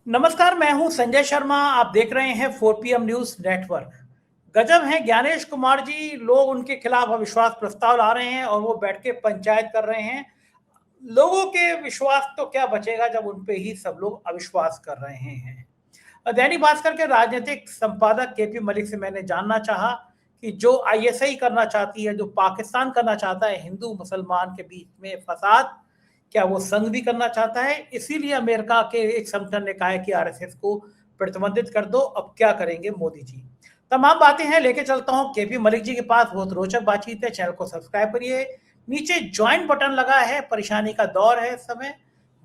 नमस्कार, मैं हूं संजय शर्मा। आप देख रहे हैं 4PM न्यूज नेटवर्क। गजब है ज्ञानेश कुमार जी। लोग उनके खिलाफ अविश्वास प्रस्ताव ला रहे हैं और वो बैठ के पंचायत कर रहे हैं। लोगों के विश्वास तो क्या बचेगा जब उन पे ही सब लोग अविश्वास कर रहे हैं। दैनिक भास्कर के राजनीतिक संपादक केपी मलिक से मैंने जानना चाहा कि जो आईएसआई करना चाहती है, जो पाकिस्तान करना चाहता है, हिंदू मुसलमान के बीच में फसाद, क्या वो संघ भी करना चाहता है? इसीलिए अमेरिका के एक संगठन ने कहा है कि आरएसएस को प्रतिबंधित कर दो। अब क्या करेंगे मोदी जी? तमाम बातें हैं, लेके चलता हूं केपी मलिक जी के पास। बहुत रोचक बातचीत है। चैनल को सब्सक्राइब करिए। नीचे ज्वाइन बटन लगा है। परेशानी का दौर है इस समय,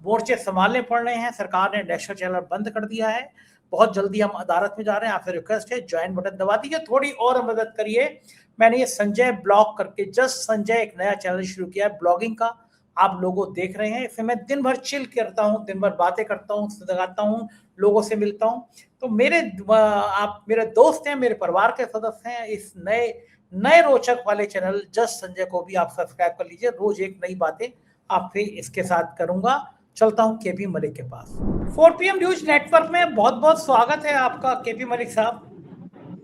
मोर्चे संभालने पड़ रहे हैं। सरकार ने नेशनल चैनल बंद कर दिया है। बहुत जल्दी हम अदालत में जा रहे हैं। आपसे रिक्वेस्ट है, ज्वाइन बटन दबा दीजिए, थोड़ी और मदद करिए। मैंने ये संजय ब्लॉग करके, जस्ट संजय, एक नया चैनल शुरू किया है ब्लॉगिंग का। आप लोगों देख रहे हैं। इसमें मैं दिन भर चिल करता हूँ, दिन भर बातें करता हूँ, लगाता हूँ, लोगों से मिलता हूँ। तो आप मेरे दोस्त हैं, मेरे परिवार के सदस्य हैं। इस नए नए रोचक वाले चैनल जस्ट संजय को भी आप सब्सक्राइब कर लीजिए। रोज एक नई बातें आपसे इसके साथ करूंगा। चलता हूं केपी मलिक के पास। 4PM न्यूज नेटवर्क में बहुत बहुत स्वागत है आपका केपी मलिक साहब।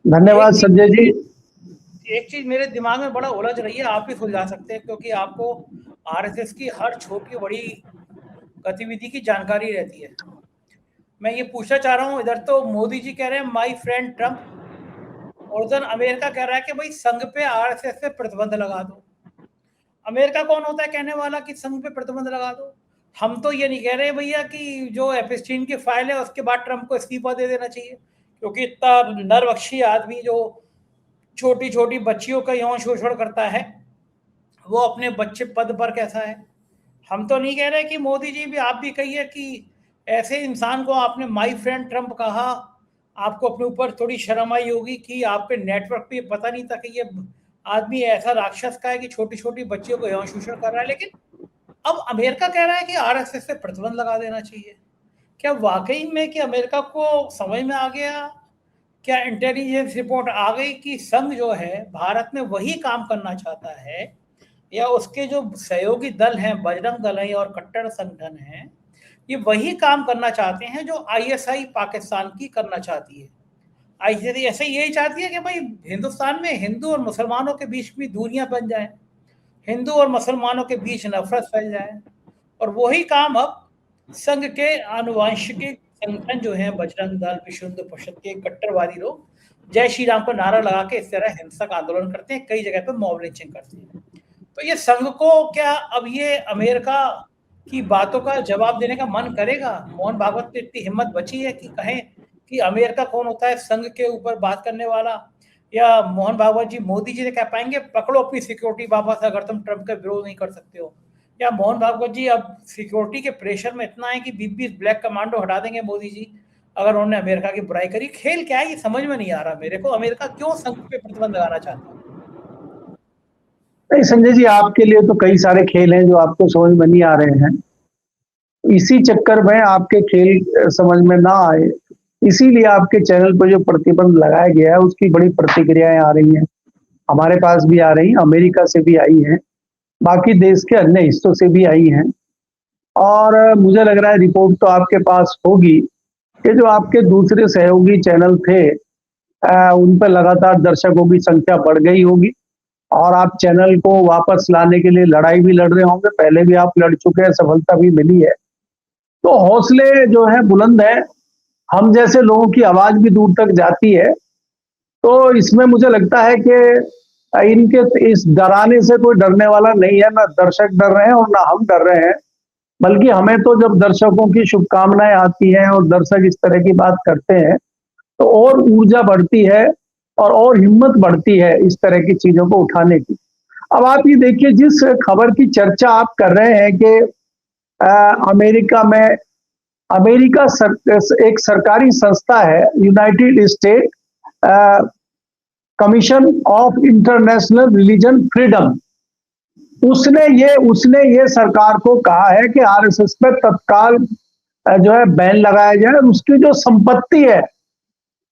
धन्यवाद संजय जी। एक चीज मेरे दिमाग में बड़ा उलझ रही है, आप भी सुलझा सकते हैं, क्योंकि आपको आरएसएस की हर छोटी बड़ी गतिविधि की जानकारी रहती है। मैं ये पूछना चाह रहा हूँ, इधर तो मोदी जी कह रहे हैं माय फ्रेंड ट्रम्प, और उधर अमेरिका कह रहा है कि भाई संघ पे, आरएसएस पे प्रतिबंध लगा दो। अमेरिका कौन होता है कहने वाला कि संघ पे प्रतिबंध लगा दो? हम तो ये नहीं कह रहे भैया कि जो एपिस्टीन की फाइल है उसके बाद ट्रम्प को इस्तीफा दे देना चाहिए, क्योंकि इतना नरवक्षी आदमी जो छोटी छोटी बच्चियों का यौन शोषण करता है, वो अपने बच्चे पद पर कैसा है? हम तो नहीं कह रहे कि मोदी जी भी, आप भी कहिए कि ऐसे इंसान को आपने माय फ्रेंड ट्रम्प कहा। आपको अपने ऊपर थोड़ी शर्म आई होगी कि आपके नेटवर्क पे पता नहीं था कि ये आदमी ऐसा राक्षस का है कि छोटी छोटी बच्चियों को यौन शोषण कर रहा है। लेकिन अब अमेरिका कह रहा है कि आरएसएस पे प्रतिबंध लगा देना चाहिए। क्या वाकई में कि अमेरिका को समझ में आ गया? क्या इंटेलिजेंस रिपोर्ट आ गई कि संघ जो है भारत में वही काम करना चाहता है, या उसके जो सहयोगी दल हैं, बजरंग दल है और कट्टर संगठन है, ये वही काम करना चाहते हैं जो आईएसआई पाकिस्तान की करना चाहती है? आईएसआई ऐसे यही चाहती है कि भाई हिंदुस्तान में हिंदू और मुसलमानों के बीच भी दूरियां बन जाए, हिंदू और मुसलमानों के बीच नफरत फैल जाए। और वही काम अब संघ के आनुवंशिक संगठन जो है, बजरंग दल, विश्व हिंदू परिषद के कट्टरवादी लोग, जय श्री राम को नारा लगा के इस तरह हिंसक आंदोलन करते हैं, कई जगह पर मॉब लिंचिंग करते हैं। तो ये संघ को क्या अब ये अमेरिका की बातों का जवाब देने का मन करेगा? मोहन भागवत में इतनी हिम्मत बची है कि कहें कि अमेरिका कौन होता है संघ के ऊपर बात करने वाला? या मोहन भागवत जी, मोदी जी ने कह पाएंगे पकड़ो अपनी सिक्योरिटी वापस अगर तुम ट्रम्प का विरोध नहीं कर सकते हो? या मोहन भागवत जी अब सिक्योरिटी के प्रेशर में इतना है कि 20-20 ब्लैक कमांडो हटा देंगे मोदी जी अगर उन्होंने अमेरिका की बुराई करी? खेल क्या है ये समझ में नहीं आ रहा मेरे को। अमेरिका क्यों संघ पे प्रतिबंध लगाना चाहता है? नहीं संजय जी, आपके लिए तो कई सारे खेल हैं जो आपको समझ में नहीं आ रहे हैं। इसी चक्कर में आपके खेल समझ में ना आए, इसीलिए आपके चैनल पर जो प्रतिबंध लगाया गया है उसकी बड़ी प्रतिक्रियाएं आ रही हैं। हमारे पास भी आ रही हैं, अमेरिका से भी आई हैं, बाकी देश के अन्य हिस्सों से भी आई हैं। और मुझे लग रहा है रिपोर्ट तो आपके पास होगी कि जो आपके दूसरे सहयोगी चैनल थे उन पर लगातार दर्शकों की संख्या बढ़ गई होगी और आप चैनल को वापस लाने के लिए लड़ाई भी लड़ रहे होंगे। पहले भी आप लड़ चुके हैं, सफलता भी मिली है। तो हौसले जो है बुलंद है, हम जैसे लोगों की आवाज भी दूर तक जाती है। तो इसमें मुझे लगता है कि इनके इस डराने से कोई डरने वाला नहीं है। ना दर्शक डर रहे हैं और ना हम डर रहे हैं, बल्कि हमें तो जब दर्शकों की शुभकामनाएं आती हैं और दर्शक इस तरह की बात करते हैं तो और ऊर्जा बढ़ती है और हिम्मत बढ़ती है इस तरह की चीजों को उठाने की। अब आप ये देखिए, जिस खबर की चर्चा आप कर रहे हैं कि अमेरिका में, एक सरकारी संस्था है, United state commission of international religion freedom, उसने ये सरकार को कहा है कि आरएसएस पे तत्काल जो है बैन लगाया जाए और उसकी जो संपत्ति है,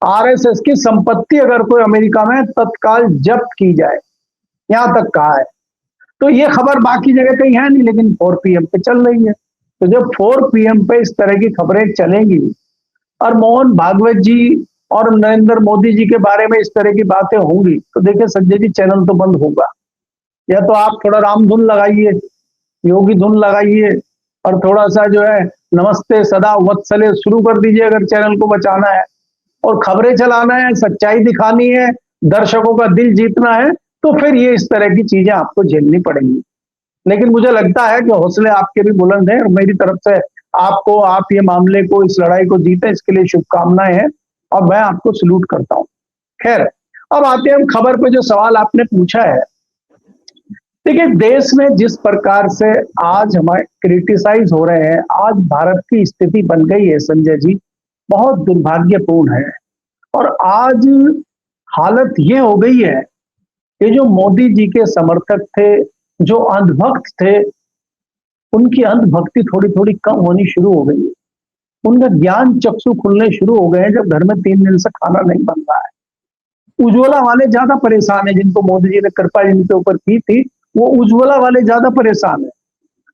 आरएसएस की संपत्ति अगर कोई अमेरिका में तत्काल जब्त की जाए, यहां तक कहा है। तो ये खबर बाकी जगह कहीं है नहीं, लेकिन 4PM पे चल रही है। तो जब 4PM पे इस तरह की खबरें चलेंगी और मोहन भागवत जी और नरेंद्र मोदी जी के बारे में इस तरह की बातें होंगी तो देखिए संजय जी, चैनल तो बंद होगा। या तो आप थोड़ा राम धुन लगाइए, योगी धुन लगाइए और थोड़ा सा जो है नमस्ते सदा वत्सले शुरू कर दीजिए अगर चैनल को बचाना है, और खबरें चलाना है, सच्चाई दिखानी है, दर्शकों का दिल जीतना है, तो फिर ये इस तरह की चीजें आपको झेलनी पड़ेंगी। लेकिन मुझे लगता है कि हौसले आपके भी बुलंद हैं और मेरी तरफ से आपको, आप ये मामले को, इस लड़ाई को जीते, इसके लिए शुभकामनाएं हैं और मैं आपको सल्यूट करता हूं। खैर, अब आते हैं हम खबर पे, जो सवाल आपने पूछा है। देखिए, देश में जिस प्रकार से आज हमारे क्रिटिसाइज हो रहे हैं, आज भारत की स्थिति बन गई है संजय जी, बहुत दुर्भाग्यपूर्ण है। और आज हालत ये हो गई है कि जो मोदी जी के समर्थक थे, जो अंधभक्त थे, उनकी अंधभक्ति थोड़ी थोड़ी कम होनी शुरू हो गई है। उनका ज्ञान चक्षु खुलने शुरू हो गए हैं जब घर में 3 दिन से खाना नहीं बन रहा है। उज्ज्वला वाले ज्यादा परेशान है, जिनको मोदी जी ने कृपा जिनके ऊपर की थी, वो उज्ज्वला वाले ज्यादा परेशान है।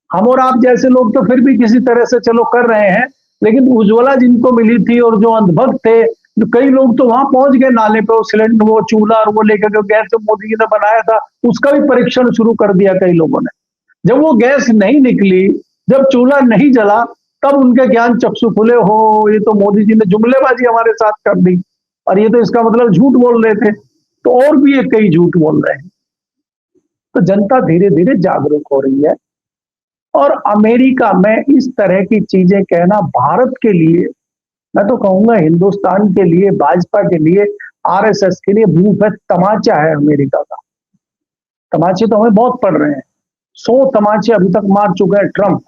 हम और आप जैसे लोग तो फिर भी किसी तरह से चलो कर रहे हैं, लेकिन उज्ज्वला जिनको मिली थी और जो अंधभक्त थे, जो कई लोग तो वहां पहुंच गए नाले पे, वो सिलेंडर, वो चूल्हा और वो लेकर के गैस जो मोदी जी ने बनाया था उसका भी परीक्षण शुरू कर दिया कई लोगों ने। जब वो गैस नहीं निकली, जब चूल्हा नहीं जला, तब उनके ज्ञान चक्षु खुले, हो ये तो मोदी जी ने जुमलेबाजी हमारे साथ कर दी और ये तो इसका मतलब झूठ बोल रहे थे, तो और भी ये कई झूठ बोल रहे हैं। तो जनता धीरे धीरे जागरूक हो रही है। और अमेरिका में इस तरह की चीजें कहना भारत के लिए, मैं तो कहूंगा हिंदुस्तान के लिए, भाजपा के लिए, आरएसएस के लिए मुंह पे तमाचा है अमेरिका का। तमाचे तो हमें बहुत पड़ रहे हैं। 100 तमाचे अभी तक मार चुके हैं ट्रंप,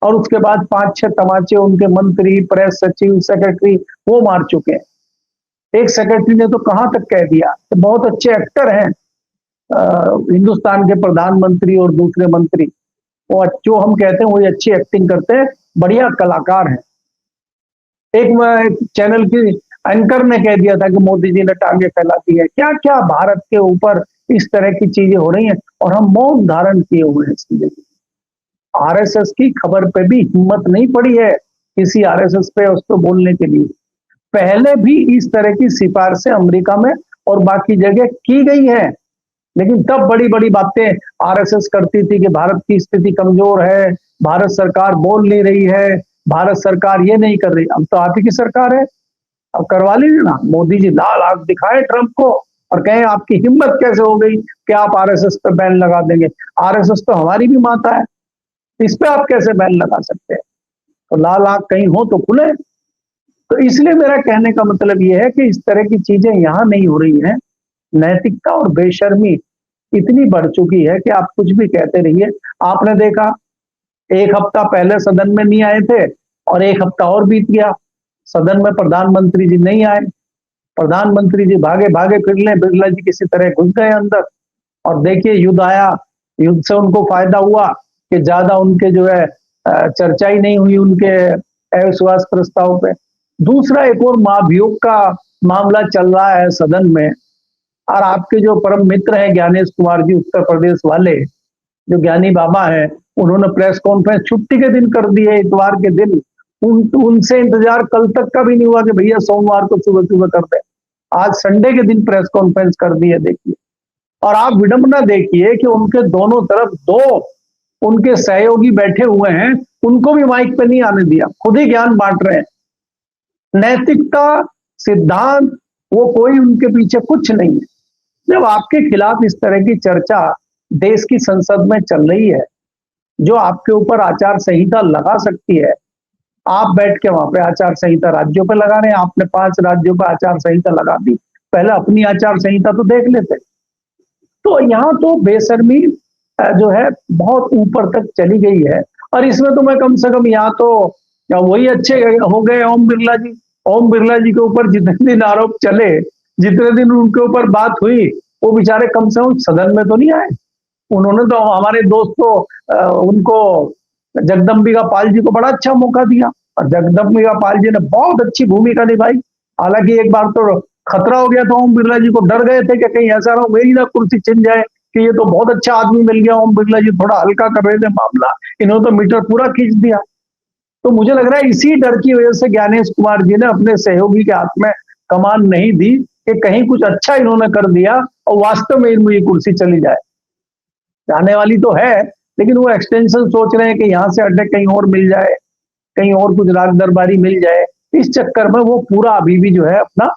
और उसके बाद 5-6 तमाचे उनके मंत्री, प्रेस सचिव, सेक्रेटरी वो मार चुके हैं। एक सेक्रेटरी ने तो कहां तक कह दिया कि बहुत अच्छे एक्टर हैं हिंदुस्तान के प्रधानमंत्री और दूसरे मंत्री, वो जो हम कहते हैं वही अच्छी एक्टिंग करते हैं, बढ़िया कलाकार हैं। एक चैनल की एंकर ने कह दिया था कि मोदी जी ने टांगे फैला दी है। क्या क्या भारत के ऊपर इस तरह की चीजें हो रही हैं और हम मौन धारण किए हुए हैं। आरएसएस की खबर पे भी हिम्मत नहीं पड़ी है किसी आरएसएस पे उस पर बोलने के लिए। पहले भी इस तरह की सिफारिशें अमेरिका में और बाकी जगह की गई है, लेकिन तब बड़ी बड़ी बातें आरएसएस करती थी कि भारत की स्थिति कमजोर है, भारत सरकार बोल नहीं रही है, भारत सरकार ये नहीं कर रही। अब तो आप ही की सरकार है, अब करवा लीजिए ना। मोदी जी लाल आंख दिखाए ट्रंप को और कहें आपकी हिम्मत कैसे हो गई कि आप आरएसएस पर बैन लगा देंगे। आरएसएस तो हमारी भी माता है, इस पे आप कैसे बैन लगा सकते हैं? तो लाल आंख कहीं हो तो खुले। तो इसलिए मेरा कहने का मतलब यह है कि इस तरह की चीजें यहां नहीं हो रही हैं। नैतिकता और बेशर्मी इतनी बढ़ चुकी है कि आप कुछ भी कहते रहिए। आपने देखा, एक हफ्ता पहले सदन में नहीं आए थे और एक हफ्ता और बीत गया, सदन में प्रधानमंत्री जी नहीं आए। प्रधानमंत्री जी भागे भागे फिर ले, बिरला जी किसी तरह घुस गए अंदर, और देखिए युद्ध आया। युद्ध से उनको फायदा हुआ कि ज्यादा उनके जो है चर्चा ही नहीं हुई उनके अविश्वास प्रस्ताव पे। दूसरा एक और महाभियोग का मामला चल रहा है सदन में, और आपके जो परम मित्र हैं ज्ञानेश कुमार जी, उत्तर प्रदेश वाले, जो ज्ञानी बाबा हैं, उन्होंने प्रेस कॉन्फ्रेंस छुट्टी के दिन कर दी है, इतवार के दिन। उनसे इंतजार कल तक का भी नहीं हुआ कि भैया सोमवार को सुबह सुबह कर दे। आज संडे के दिन प्रेस कॉन्फ्रेंस कर दी है, देखिए। और आप विडंबना देखिए कि उनके दोनों तरफ 2 उनके सहयोगी बैठे हुए हैं, उनको भी माइक पे नहीं आने दिया, खुद ही ज्ञान बांट रहे हैं। नैतिकता, सिद्धांत, वो कोई उनके पीछे कुछ नहीं है। जब आपके खिलाफ इस तरह की चर्चा देश की संसद में चल रही है, जो आपके ऊपर आचार संहिता लगा सकती है, आप बैठ के वहां पे आचार संहिता राज्यों पे लगा रहे हैं। आपने 5 राज्यों पर आचार संहिता लगा दी, पहले अपनी आचार संहिता तो देख लेते। तो यहाँ तो बेशर्मी जो है बहुत ऊपर तक चली गई है। और इसमें तो मैं कम से कम यहाँ तो वही अच्छे हो गए ओम बिरला जी। ओम बिरला जी के ऊपर जितने दिन आरोप चले, जितने दिन उनके ऊपर बात हुई, वो बेचारे कम से कम सदन में तो नहीं आए। उन्होंने तो हमारे दोस्त को उनको जगदम्बिका पाल जी को बड़ा अच्छा मौका दिया और जगदम्बिका पाल जी ने बहुत अच्छी भूमिका निभाई। हालांकि एक बार तो खतरा हो गया था, ओम बिरला जी को डर गए थे कि कहीं ऐसा ना हो मेरी ना कुर्सी छिन जाए, कि ये तो बहुत अच्छा आदमी मिल गया। ओम बिरला जी थोड़ा हल्का कर रहे थे मामला, इन्होंने तो मीटर पूरा खींच दिया। तो मुझे लग रहा है इसी डर की वजह से ज्ञानेश कुमार जी ने अपने सहयोगी के हाथ में कमान नहीं दी कि कहीं कुछ अच्छा इन्होंने कर दिया और वास्तव में इनमें ये कुर्सी चली जाए। जाने वाली तो है, लेकिन वो एक्सटेंशन सोच रहे हैं कि यहाँ से अड्डे कहीं और मिल जाए, कहीं और कुछ राग दरबारी मिल जाए। इस चक्कर में वो पूरा अभी भी जो है अपना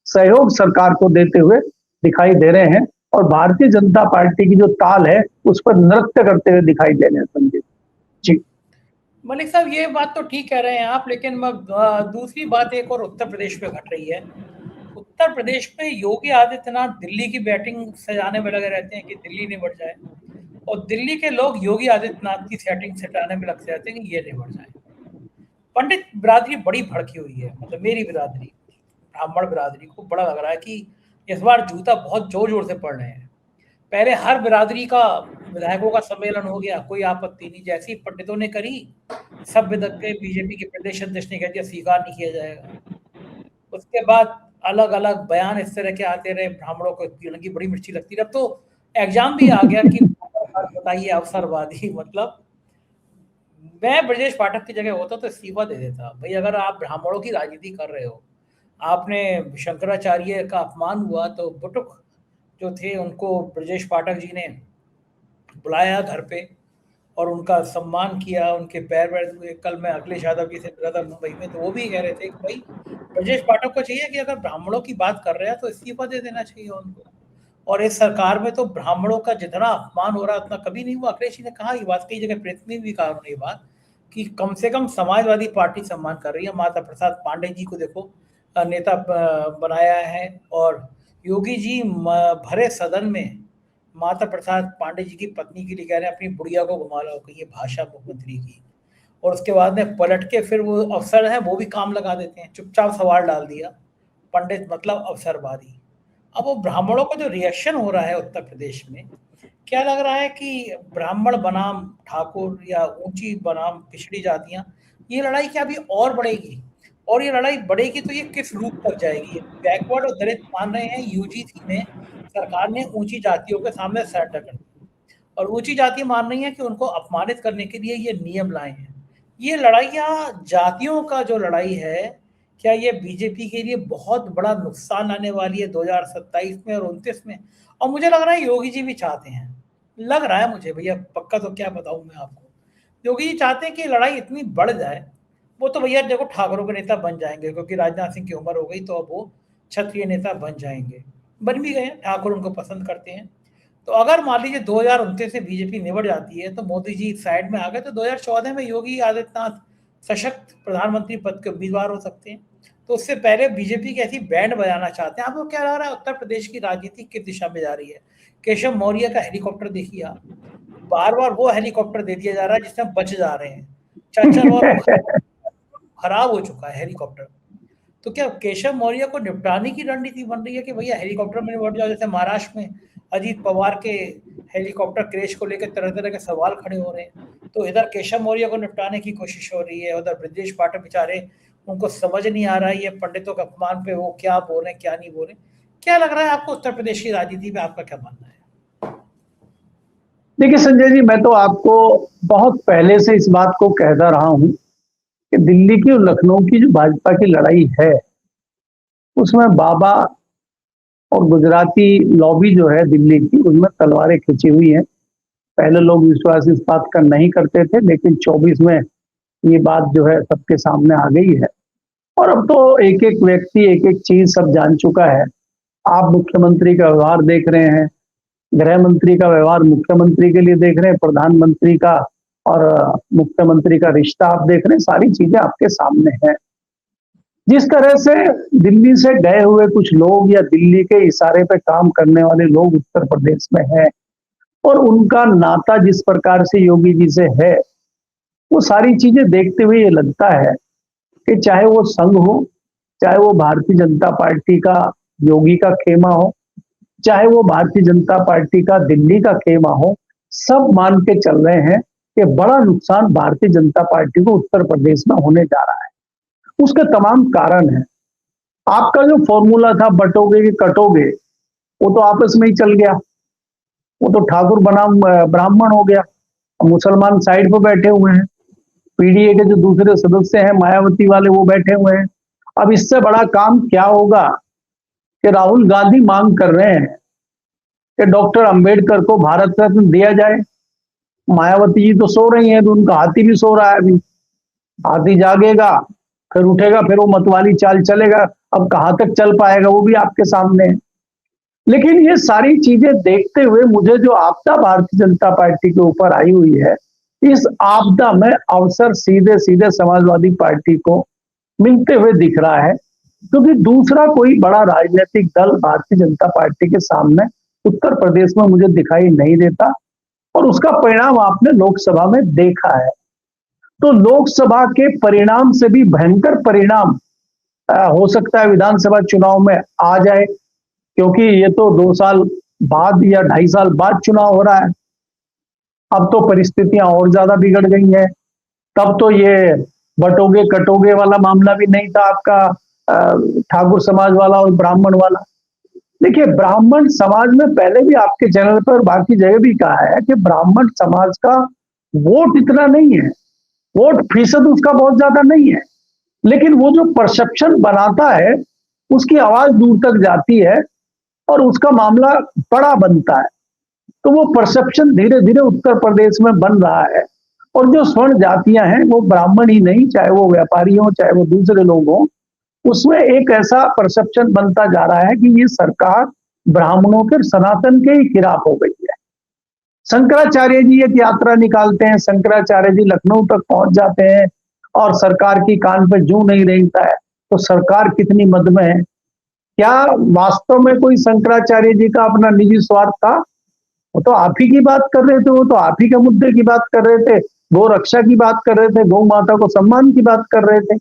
सहयोग सरकार को देते हुए दिखाई दे रहे हैं और भारतीय जनता पार्टी की जो ताल है उस पर नृत्य करते हुए दिखाई दे रहे हैं संजय जी। मलिक साहब, ये बात तो ठीक कह रहे हैं आप, लेकिन दूसरी बात एक और उत्तर प्रदेश में घट रही है। उत्तर प्रदेश में योगी आदित्यनाथ दिल्ली की बैटिंग सजाने में लगे रहते हैं कि दिल्ली निबट जाए, और दिल्ली के लोग योगी आदित्यनाथ की सेटिंग सटाने में लग जाते हैं कि ये निबट जाए। पंडित बिरादरी बड़ी भड़की हुई है, मतलब मेरी बिरादरी, ब्राह्मण बिरादरी को बड़ा लग रहा है कि इस बार जूता बहुत जोर जोर से पड़ रहे हैं। पहले हर बिरादरी का विधायकों का सम्मेलन हो गया, कोई आपत्ति नहीं, जैसी पंडितों ने करी सब बिदक गए, बीजेपी के प्रदेश अध्यक्ष ने कह दिया स्वीकार नहीं किया जाएगा। उसके बाद अलग अलग बयान इस तरह के आते रहे, ब्राह्मणों को की बड़ी मिर्ची लगती रही। अब तो एग्जाम भी आ गया कि बताइए अवसरवादी, मतलब मैं ब्रजेश पाठक की जगह होता तो इस्तीफा दे देता भाई। अगर आप ब्राह्मणों की राजनीति कर रहे हो, आपने शंकराचार्य का अपमान हुआ तो बुटुक जो थे उनको ब्रजेश पाठक जी ने बुलाया घर पे और उनका सम्मान किया, उनके पैर पैर हुए। कल मैं अखिलेश यादव जी से मिला था मुंबई में, तो वो भी कह रहे थे कि भाई ब्रजेश पाठक को चाहिए कि अगर ब्राह्मणों की बात कर रहे हैं तो इस्तीफा दे देना चाहिए उनको। और इस सरकार में तो ब्राह्मणों का जितना अपमान हो रहा है उतना कभी नहीं हुआ। अखिलेश जी ने कहा ये बात, कई जगह प्रेस में भी कहा उन्होंने ये बात कि कम से कम समाजवादी पार्टी सम्मान कर रही है। माता प्रसाद पांडे जी को देखो नेता बनाया है, और योगी जी भरे सदन में माता प्रसाद पांडे जी की पत्नी के लिए कह रहे हैं अपनी बुढ़िया को घुमा लाओ, कहीं ये भाषा मुख्यमंत्री की। और उसके बाद में पलट के फिर वो अफसर हैं वो भी काम लगा देते हैं, चुपचाप सवाल डाल दिया, पंडित मतलब अवसरवादी। अब वो ब्राह्मणों का जो रिएक्शन हो रहा है उत्तर प्रदेश में, क्या लग रहा है कि ब्राह्मण बनाम ठाकुर या ऊंची बनाम पिछड़ी जातियां, ये लड़ाई क्या अभी और बढ़ेगी? और ये लड़ाई बढ़ेगी तो ये किस रूप तक जाएगी? बैकवर्ड और दलित मान रहे हैं यूजीसी में सरकार ने ऊंची जातियों के सामने सरेंडर कर दिया, और ऊंची जाति मान रही है कि उनको अपमानित करने के लिए ये नियम लाए हैं। ये लड़ाइयाँ जातियों का जो लड़ाई है, क्या ये बीजेपी के लिए बहुत बड़ा नुकसान आने वाली है 2027 में और 29 में? और मुझे लग रहा है योगी जी भी चाहते हैं, लग रहा है मुझे, भैया पक्का तो क्या बताऊं मैं आपको। योगी जी चाहते हैं कि लड़ाई इतनी बढ़ जाए, वो तो भैया देखो ठाकुरों के नेता बन जाएंगे क्योंकि राजनाथ सिंह की उम्र हो गई, तो अब वो क्षत्रिय नेता बन जाएंगे, बन भी गए, ठाकुर उनको पसंद करते हैं। तो अगर मान लीजिए 2029 से बीजेपी निबट जाती है तो मोदी जी साइड में आ गए, तो 2014 में योगी आदित्यनाथ सशक्त प्रधानमंत्री पद के उम्मीदवार हो सकते हैं। तो उससे पहले बीजेपी की ऐसी बैंड बजाना चाहते हैं। आपको क्या लग रहा है उत्तर प्रदेश की राजनीति किस दिशा में जा रही है? केशव मौर्य का हेलीकॉप्टर देखिए आप, बार बार वो हेलीकॉप्टर दे दिया जा रहा है जिसमें बच जा रहे हैं, चार बार खराब हो चुका है हेलीकॉप्टर। तो क्या केशव मौर्य को निपटाने की रणनीति बन रही है कि भैया हेलीकॉप्टर में निपट जाओ? जैसे महाराष्ट्र में अजीत पवार के हेलीकॉप्टर क्रैश को लेकर तरह तरह के सवाल खड़े हो रहे हैं, तो इधर केशव मौर्य को निपटाने की कोशिश हो रही है, उधर ब्रजेश पाठक बेचारे, उनको समझ नहीं आ रहा है ये पंडितों के अपमान पे वो क्या बोल रहे हैं क्या नहीं बोल रहे। क्या लग रहा है आपको उत्तर प्रदेश की राजनीति में, आपका क्या मानना है? देखिए संजय जी, मैं तो आपको बहुत पहले से इस बात को कहता रहा हूं कि दिल्ली की और लखनऊ की जो भाजपा की लड़ाई है उसमें बाबा और गुजराती लॉबी जो है दिल्ली की, उसमें तलवारें खिंची हुई हैं। पहले लोग विश्वास इस बात का नहीं करते थे, लेकिन 24 में ये बात जो है सबके सामने आ गई है। और अब तो एक एक व्यक्ति एक एक चीज सब जान चुका है। आप मुख्यमंत्री का व्यवहार देख रहे हैं, गृह मंत्री का व्यवहार मुख्यमंत्री के लिए देख रहे हैं, प्रधानमंत्री का और मुख्यमंत्री का रिश्ता आप देख रहे हैं, सारी चीजें आपके सामने हैं। जिस तरह से दिल्ली से गए हुए कुछ लोग या दिल्ली के इशारे पे काम करने वाले लोग उत्तर प्रदेश में हैं और उनका नाता जिस प्रकार से योगी जी से है, वो सारी चीजें देखते हुए ये लगता है कि चाहे वो संघ हो, चाहे वो भारतीय जनता पार्टी का योगी का खेमा हो, चाहे वो भारतीय जनता पार्टी का दिल्ली का खेमा हो, सब मान के चल रहे हैं कि बड़ा नुकसान भारतीय जनता पार्टी को उत्तर प्रदेश में होने जा रहा है। उसके तमाम कारण हैं। आपका जो फॉर्मूला था बटोगे कि कटोगे, वो तो आपस में ही चल गया। वो तो ठाकुर बनाम ब्राह्मण हो गया, मुसलमान साइड पर बैठे हुए हैं। पीडीए के जो दूसरे सदस्य हैं मायावती वाले वो बैठे हुए हैं। अब इससे बड़ा काम क्या होगा कि राहुल गांधी मांग कर रहे हैं कि डॉक्टर अंबेडकर को भारत रत्न दिया जाए। मायावती जी तो सो रही हैं, तो उनका हाथी भी सो रहा है अभी। हाथी जागेगा फिर उठेगा, फिर वो मतवाली चाल चलेगा। अब कहां तक चल पाएगा वो भी आपके सामने है। लेकिन ये सारी चीजें देखते हुए मुझे जो आपदा भारतीय जनता पार्टी के ऊपर आई हुई है, इस आपदा में अवसर सीधे सीधे समाजवादी पार्टी को मिलते हुए दिख रहा है, क्योंकि दूसरा कोई बड़ा राजनीतिक दल भारतीय जनता पार्टी के सामने उत्तर प्रदेश में मुझे दिखाई नहीं देता। और उसका परिणाम आपने लोकसभा में देखा है। तो लोकसभा के परिणाम से भी भयंकर परिणाम हो सकता है विधानसभा चुनाव में आ जाए, क्योंकि ये तो 2 साल बाद या 2.5 साल बाद चुनाव हो रहा है। अब तो परिस्थितियां और ज्यादा बिगड़ गई हैं। तब तो ये बटोगे कटोगे वाला मामला भी नहीं था आपका, ठाकुर समाज वाला और ब्राह्मण वाला। देखिए, ब्राह्मण समाज में पहले भी आपके चैनल पर बाकी जगह भी कहा है कि ब्राह्मण समाज का वोट इतना नहीं है, वोट फीसद उसका बहुत ज्यादा नहीं है, लेकिन वो जो परसेप्शन बनाता है उसकी आवाज दूर तक जाती है और उसका मामला बड़ा बनता है। तो वो परसेप्शन धीरे धीरे उत्तर प्रदेश में बन रहा है। और जो स्वर्ण जातियां हैं, वो ब्राह्मण ही नहीं, चाहे वो व्यापारी हो चाहे वो दूसरे लोग हो, उसमें एक ऐसा परसेप्शन बनता जा रहा है कि ये सरकार ब्राह्मणों के सनातन के ही खिलाफ हो गई है। शंकराचार्य जी एक यात्रा निकालते हैं, शंकराचार्य जी लखनऊ तक पहुंच जाते हैं और सरकार की कान पे जू नहीं रेंगता है, तो सरकार कितनी मद में है। क्या वास्तव में कोई शंकराचार्य जी का अपना निजी स्वार्थ था? वो तो आप ही की बात कर रहे थे, वो तो आप ही के मुद्दे की बात कर रहे थे, गौ रक्षा की बात कर रहे थे, गौ माता को सम्मान की बात कर रहे थे,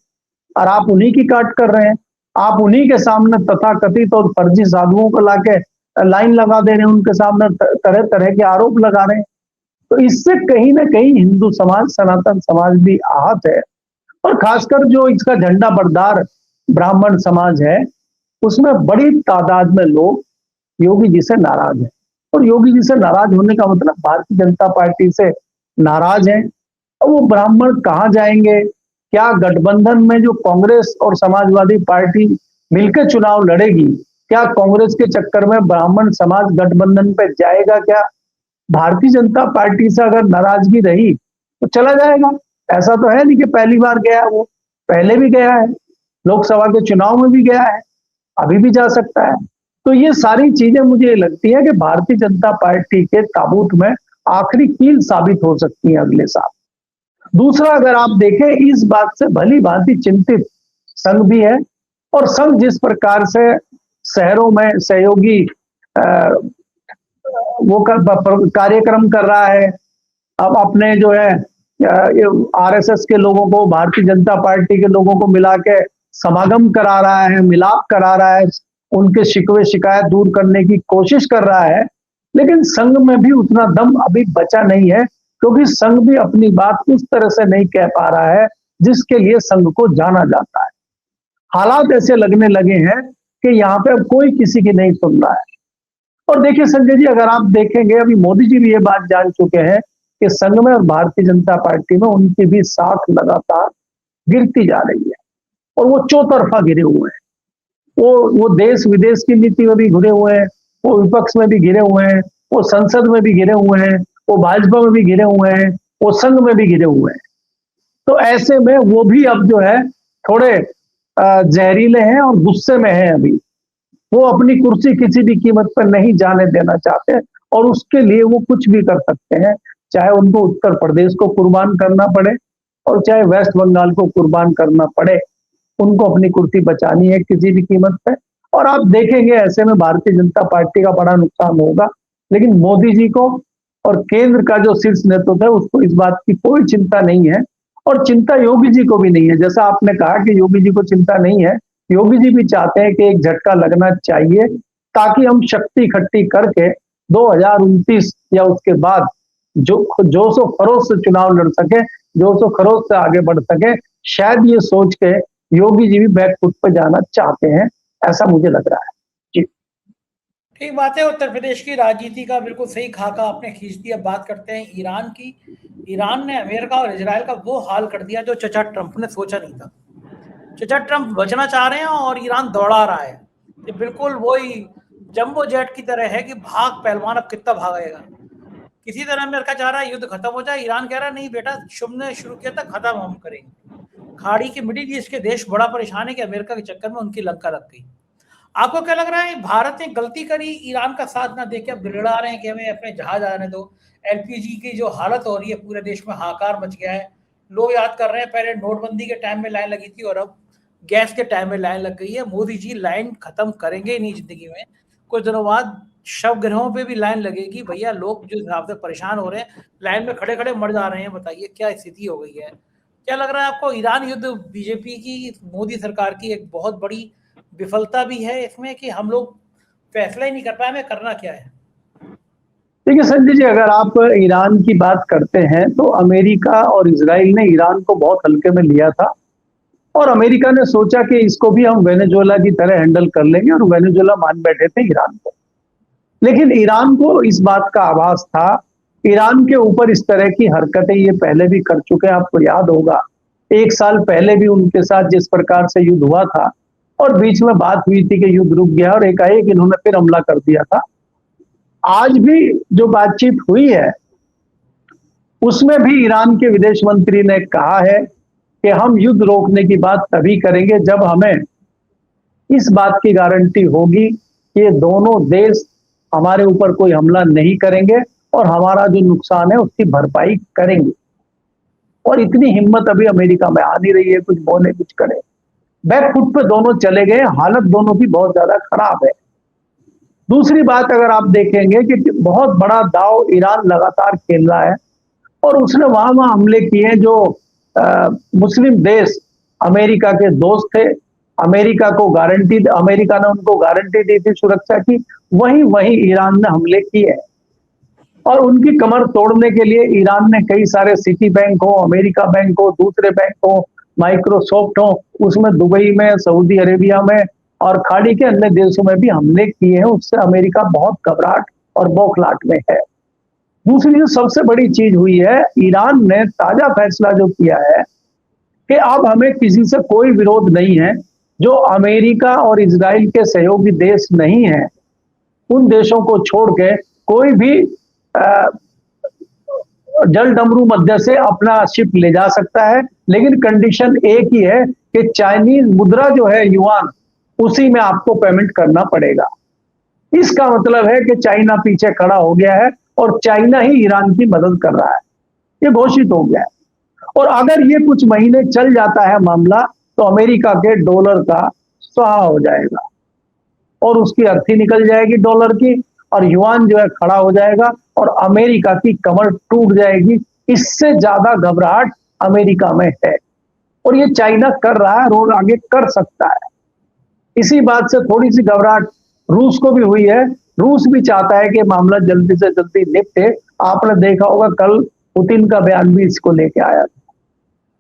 और आप उन्हीं की काट कर रहे हैं। आप उन्हीं के सामने तथाकथित और फर्जी साधुओं को लाके लाइन लगा दे रहे हैं, उनके सामने तरह तरह के आरोप लगा रहे हैं। तो इससे कहीं ना कहीं हिंदू समाज, सनातन समाज भी आहत है। और खासकर जो इसका झंडा बरदार ब्राह्मण समाज है, उसमें बड़ी तादाद में लोग योगी जी से नाराज हैं। और योगी जी से नाराज होने का मतलब भारतीय जनता पार्टी से नाराज हैं। और वो ब्राह्मण कहाँ जाएंगे? क्या गठबंधन में जो कांग्रेस और समाजवादी पार्टी मिलकर चुनाव लड़ेगी, क्या कांग्रेस के चक्कर में ब्राह्मण समाज गठबंधन पे जाएगा? क्या भारतीय जनता पार्टी से अगर नाराजगी रही तो चला जाएगा? ऐसा तो है नहीं कि पहली बार गया, वो पहले भी गया है, लोकसभा के चुनाव में भी गया है, अभी भी जा सकता है। तो ये सारी चीजें मुझे लगती है कि भारतीय जनता पार्टी के ताबूत में आखिरी कील साबित हो सकती है अगले साल। दूसरा, अगर आप देखें, इस बात से भली भांति चिंतित संघ भी है। और संघ जिस प्रकार से शहरों में सहयोगी वो कार्यक्रम कर रहा है, अब अपने जो है आरएसएस के लोगों को भारतीय जनता पार्टी के लोगों को मिला के समागम करा रहा है, मिलाप करा रहा है, उनके शिकवे शिकायत दूर करने की कोशिश कर रहा है। लेकिन संघ में भी उतना दम अभी बचा नहीं है, क्योंकि संघ भी अपनी बात उस तरह से नहीं कह पा रहा है जिसके लिए संघ को जाना जाता है। हालात ऐसे लगने लगे हैं कि यहाँ पे अब कोई किसी की नहीं सुन रहा है। और देखिए संजय जी, अगर आप देखेंगे, अभी मोदी जी भी ये बात जान चुके हैं कि संघ में और भारतीय जनता पार्टी में उनकी भी साख लगातार गिरती जा रही है। और वो चौतरफा गिरे हुए हैं। वो देश विदेश की नीति में भी घिरे हुए हैं, वो विपक्ष में भी घिरे हुए हैं, वो संसद में भी घिरे हुए हैं, वो भाजपा में भी घिरे हुए हैं, वो संघ में भी घिरे हुए हैं। तो ऐसे में वो भी अब जो है थोड़े जहरीले हैं और गुस्से में हैं। अभी वो अपनी कुर्सी किसी भी कीमत पर नहीं जाने देना चाहते, और उसके लिए वो कुछ भी कर सकते हैं, चाहे उनको उत्तर प्रदेश को कुर्बान करना पड़े और चाहे वेस्ट बंगाल को कुर्बान करना पड़े। उनको अपनी कुर्सी बचानी है किसी भी कीमत पे। और आप देखेंगे ऐसे में भारतीय जनता पार्टी का बड़ा नुकसान होगा। लेकिन मोदी जी को और केंद्र का जो शीर्ष नेतृत्व है, उसको इस बात की कोई चिंता नहीं है, और चिंता योगी जी को भी नहीं है। जैसा आपने कहा कि योगी जी को चिंता नहीं है, योगी जी भी चाहते हैं कि एक झटका लगना चाहिए, ताकि हम शक्ति इकट्ठी करके 2029 या उसके बाद जो जोश खरोश से चुनाव लड़ सके, जोश खरोश से आगे बढ़ सके। शायद ये सोच के योगी जी भी बैकफुट पर जाना चाहते हैं, ऐसा मुझे लग रहा है। जी ठीक बात है। उत्तर प्रदेश की राजनीति का बिल्कुल सही खाका आपने खींच दिया। बात करते हैं ईरान की। ईरान ने अमेरिका और इजराइल का वो हाल कर दिया जो चचा ट्रंप ने सोचा नहीं था। चचा ट्रंप बचना चाह रहे हैं और ईरान दौड़ा रहा है। ये बिल्कुल वही जंबो जेट की तरह है कि भाग पहलवान, अब कितना भागेगा। किसी तरह अमेरिका चाह रहा है युद्ध खत्म हो जाए, ईरान कह रहा है नहीं बेटा, शुभ ने शुरू किया था, खत्म हम करेंगे। खाड़ी के मिडिल ईस्ट के देश बड़ा परेशान है कि अमेरिका के चक्कर में उनकी लंका लग गई। आपको क्या लग रहा है, भारत ने गलती करी ईरान का साथ ना देके अब गिड़गिड़ा रहे हैं कि हमें अपने जहाज आने दो। एलपीजी की जो हालत हो रही है पूरे देश में, हाहाकार मच गया है। लोग याद कर रहे हैं पहले नोटबंदी के टाइम में लाइन लगी थी और अब गैस के टाइम में लाइन लग गई है। मोदी जी लाइन खत्म करेंगे ही नहीं जिंदगी में। कुछ दिनों बाद शव ग्रहों पे भी लाइन लगेगी। भैया लोग जो हिसाब से परेशान हो रहे हैं, लाइन में खड़े खड़े मर जा रहे हैं। बताइए क्या स्थिति हो गई है। क्या लग रहा है आपको, ईरान युद्ध बीजेपी की, मोदी सरकार की एक बहुत बड़ी विफलता भी है इसमें कि हम लोग फैसला ही नहीं कर पाए हमें करना क्या है? देखिए संजय जी, अगर आप ईरान की बात करते हैं तो अमेरिका और इजराइल ने ईरान को बहुत हल्के में लिया था और अमेरिका ने सोचा कि इसको भी हम वेनेजुएला की तरह हैंडल कर लेंगे और वेनेजुएला मान बैठे थे ईरान को। लेकिन ईरान को इस बात का आभास था, ईरान के ऊपर इस तरह की हरकतें ये पहले भी कर चुके हैं। आपको याद होगा 1 साल पहले भी उनके साथ जिस प्रकार से युद्ध हुआ था और बीच में बात हुई थी कि युद्ध रुक गया और एकाएक इन्होंने फिर हमला कर दिया था। आज भी जो बातचीत हुई है उसमें भी ईरान के विदेश मंत्री ने कहा है कि हम युद्ध रोकने की बात तभी करेंगे जब हमें इस बात की गारंटी होगी कि ये दोनों देश हमारे ऊपर कोई हमला नहीं करेंगे और हमारा जो नुकसान है उसकी भरपाई करेंगे। और इतनी हिम्मत अभी अमेरिका में आ नहीं रही है कुछ बोले कुछ करे। बैक फुट पे दोनों चले गए, हालत दोनों की बहुत ज्यादा खराब है। दूसरी बात अगर आप देखेंगे कि बहुत बड़ा दाव ईरान लगातार खेल रहा है और उसने वहां हमले किए जो मुस्लिम देश अमेरिका के दोस्त थे। अमेरिका ने उनको गारंटी दी थी सुरक्षा की, वहीं ईरान ने हमले किए और उनकी कमर तोड़ने के लिए ईरान ने कई सारे सिटी बैंक हो, अमेरिका बैंक हो, दूसरे बैंक हो, माइक्रोसॉफ्ट हो, उसमें दुबई में, सऊदी अरेबिया में और खाड़ी के अन्य देशों में भी हमले किए हैं। उससे अमेरिका बहुत घबराहट और बौखलाहट में है। दूसरी जो सबसे बड़ी चीज हुई है, ईरान ने ताजा फैसला जो किया है कि अब हमें किसी से कोई विरोध नहीं है। जो अमेरिका और इजराइल के सहयोगी देश नहीं है उन देशों को छोड़ के कोई भी जल डमरू मध्य से अपना शिप ले जा सकता है, लेकिन कंडीशन एक ही है कि चाइनीज मुद्रा जो है युआन, उसी में आपको पेमेंट करना पड़ेगा। इसका मतलब है कि चाइना पीछे खड़ा हो गया है और चाइना ही ईरान की मदद कर रहा है, ये घोषित हो गया है। और अगर ये कुछ महीने चल जाता है मामला तो अमेरिका के डॉलर का स्वाहा हो जाएगा और उसकी अर्थी निकल जाएगी डॉलर की और युआन जो है खड़ा हो जाएगा और अमेरिका की कमर टूट जाएगी। इससे ज्यादा घबराहट अमेरिका में है और ये चाइना कर रहा है और आगे कर सकता है। इसी बात से थोड़ी सी घबराहट रूस को भी हुई है। रूस भी चाहता है कि मामला जल्दी से जल्दी निपटे। आपने देखा होगा कल पुतिन का बयान भी इसको लेके आया था।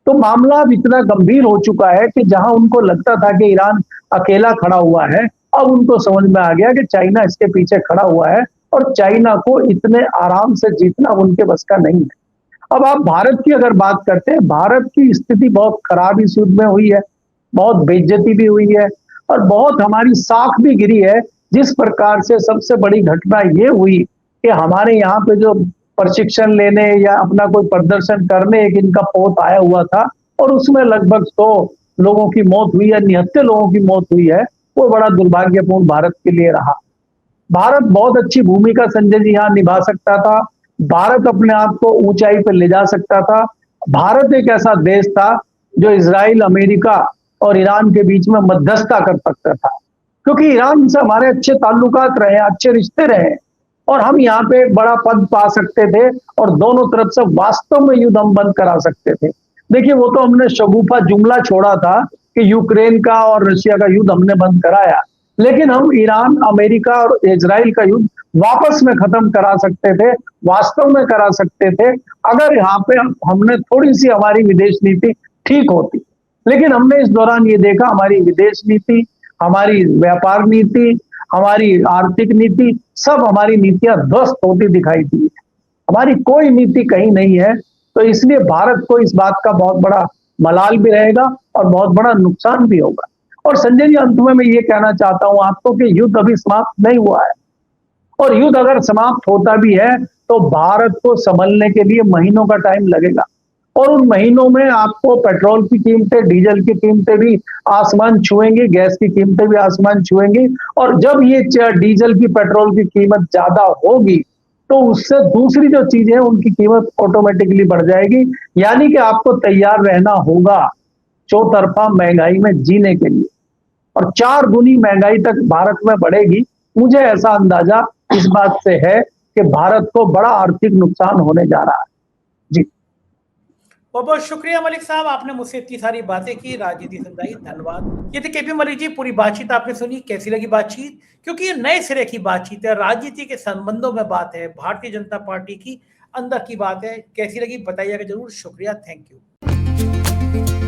तो मामला अब इतना गंभीर हो चुका है कि जहां उनको लगता था कि ईरान अकेला खड़ा हुआ है, अब उनको समझ में आ गया कि चाइना इसके पीछे खड़ा हुआ है और चाइना को इतने आराम से जीतना उनके बस का नहीं है। अब आप भारत की अगर बात करते हैं, भारत की स्थिति बहुत खराब इस युद्ध में हुई है, बहुत बेइज्जती भी हुई है और बहुत हमारी साख भी गिरी है। जिस प्रकार से सबसे बड़ी घटना ये हुई कि हमारे यहाँ पे जो प्रशिक्षण लेने या अपना कोई प्रदर्शन करने एक इनका पोत आया हुआ था और उसमें लगभग 100 लोगों की मौत हुई है, 79 लोगों की मौत हुई है। वो बड़ा दुर्भाग्यपूर्ण भारत के लिए रहा। भारत बहुत अच्छी भूमिका संजय जी यहाँ निभा सकता था। भारत अपने आप को ऊंचाई पर ले जा सकता था। भारत एक ऐसा देश था जो इजराइल, अमेरिका और ईरान के बीच में मध्यस्थता कर सकता था, क्योंकि ईरान से हमारे अच्छे ताल्लुकात रहे, अच्छे रिश्ते रहे और हम यहाँ पे एक बड़ा पद पा सकते थे और दोनों तरफ से वास्तव में युद्ध हम बंद करा सकते थे। देखिए वो तो हमने शगुफा जुमला छोड़ा था कि यूक्रेन का और रशिया का युद्ध हमने बंद कराया, लेकिन हम ईरान, अमेरिका और इजराइल का युद्ध वापस में खत्म करा सकते थे, वास्तव में करा सकते थे, अगर यहाँ पे हमने थोड़ी सी हमारी विदेश नीति ठीक होती। लेकिन हमने इस दौरान ये देखा हमारी विदेश नीति, हमारी व्यापार नीति, हमारी आर्थिक नीति, सब हमारी नीतियां ध्वस्त होती दिखाई दी है। हमारी कोई नीति कहीं नहीं है। तो इसलिए भारत को इस बात का बहुत बड़ा मलाल भी रहेगा और बहुत बड़ा नुकसान भी होगा। और संजय जी, अंत में मैं ये कहना चाहता हूं आपको कि युद्ध अभी समाप्त नहीं हुआ है, और युद्ध अगर समाप्त होता भी है तो भारत को संभलने के लिए महीनों का टाइम लगेगा, और उन महीनों में आपको पेट्रोल की कीमतें, डीजल की कीमतें भी आसमान छुएंगी, गैस की कीमतें भी आसमान छुएंगी। और जब ये डीजल की, पेट्रोल की कीमत ज्यादा होगी तो उससे दूसरी जो चीजें हैं उनकी कीमत ऑटोमेटिकली बढ़ जाएगी। यानी कि आपको तैयार रहना होगा चौतरफा महंगाई में जीने के लिए, और 4 गुनी महंगाई तक भारत में बढ़ेगी। मुझे ऐसा अंदाजा इस बात से है कि भारत को बड़ा आर्थिक नुकसान होने जा रहा है। जी, बहुत बहुत शुक्रिया मलिक साहब, आपने मुझसे इतनी सारी बातें की, राजनीति समझाई, धन्यवाद। ये थे केपी मलिक जी। पूरी बातचीत आपने सुनी, कैसी लगी बातचीत? क्योंकि ये नए सिरे की बातचीत है, राजनीति के संबंधों में बात है, भारतीय जनता पार्टी की अंदर की बात है। कैसी लगी बताइएगा जरूर। शुक्रिया, थैंक यू।